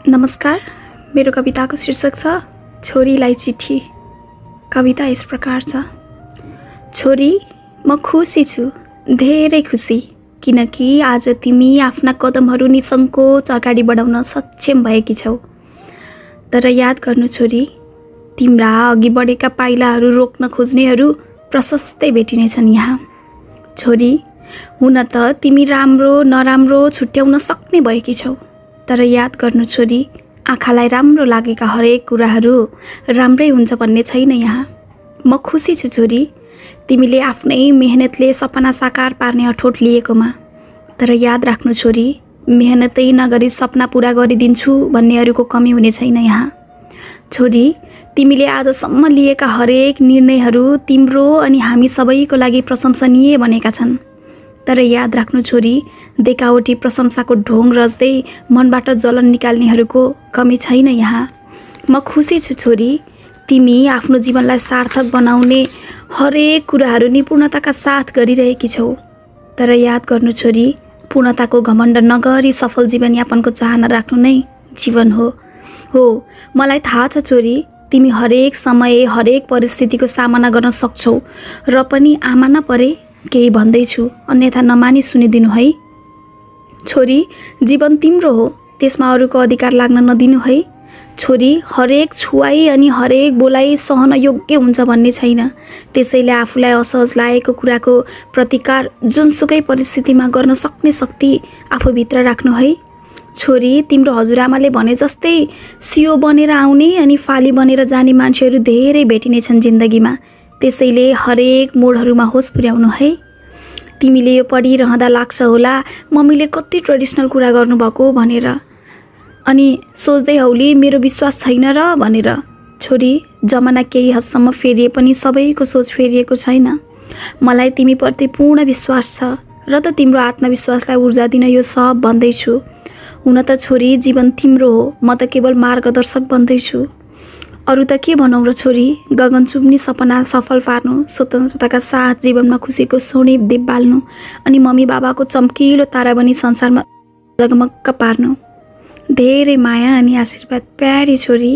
नमस्कार, मेरो कविताको शीर्षक छ छोरीलाई चिठी। कविता यस प्रकार छ। छोरी, म खुसी छु, धेरै खुसी, किनकि आज तिमी आफ्ना कदमहरू निसङ्कोच अगाडि बढाउन सक्षम भएकी छौ। तर याद गर्नु छोरी, तिम्रा अघि बढेका पाइलाहरू रोक्न खोज्नेहरू प्रशस्तै भेटिनेछन् यहाँ। छोरी, हुन त तिमी राम्रो नराम्रो छुट्याउन सक्ने भएकी छौ, तर याद गर्नु छोरी, आँखालाई राम्रो लागेका हरेक कुराहरू राम्रै हुन्छ भन्ने छैन यहाँ। म खुसी छु छोरी, तिमीले आफ्नै मेहनतले सपना साकार पार्ने अठोट लिएकोमा। तर याद राख्नु छोरी, मेहनतै नगरी सपना पुरा गरिदिन्छु भन्नेहरूको कमी हुने छैन यहाँ। छोरी, तिमीले आजसम्म लिएका हरेक निर्णयहरू तिम्रो अनि हामी सबैको लागि प्रशंसनीय बनेका छन्। तर याद राख्नु छोरी, देखावटी प्रशंसाको ढोङ रच्दै मनबाट जलन निकाल्नेहरूको कमी छैन यहाँ। म खुसी छु छोरी, तिमी आफ्नो जीवनलाई सार्थक बनाउने हरेक कुराहरू निपुणताका साथ गरिरहेकी छौ। तर याद गर्नु छोरी, पूर्णताको घमण्ड नगरी सफल जीवनयापनको चाहना राख्नु नै जीवन हो। मलाई थाहा छ छोरी, तिमी हरेक समय हरेक परिस्थितिको सामना गर्न सक्छौ, र पनि आमा नपरे केही भन्दैछु, अन्यथा नमानी सुनिदिनु है। छोरी, जीवन तिम्रो हो, त्यसमा अरूको अधिकार लाग्न नदिनु है। छोरी, हरेक छुवाई अनि हरेक बोलाइ सहन योग्य हुन्छ भन्ने छैन, त्यसैले आफूलाई असहज लागेको कुराको प्रतिकार जुनसुकै परिस्थितिमा गर्न सक्ने शक्ति आफूभित्र राख्नु है। छोरी, तिम्रो हजुरआमाले भने जस्तै सियो बनेर आउने अनि फाली बनेर जाने मान्छेहरू धेरै भेटिनेछन् जिन्दगीमा, त्यसैले हरेक मोडहरूमा होस पुर्याउनु है। तिमीले यो पढिरहँदा लाग्छ होला मम्मीले कति ट्रेडिसनल कुरा गर्नुभएको भनेर, अनि सोच्दै हौली मेरो विश्वास छैन र भनेर। छोरी, जमाना केही हदसम्म फेरिए पनि सबैको सोच फेरिएको छैन। मलाई तिमीप्रति पूर्ण विश्वास छ, र त तिम्रो आत्मविश्वासलाई ऊर्जा दिन यो सब भन्दैछु। हुन त छोरी, जीवन तिम्रो हो, म त केवल मार्गदर्शक बन्दैछु। अरू त के भनौँ र छोरी, गगन चुम्नी सपना सफल पार्नु, स्वतन्त्रताका साथ जीवनमा खुसीको स्वर्णिम दीप बाल्नु, अनि मम्मी बाबाको चम्किलो तारा बनी संसारमा जगमग्ग पार्नु। धेरै माया अनि आशीर्वाद प्यारी छोरी।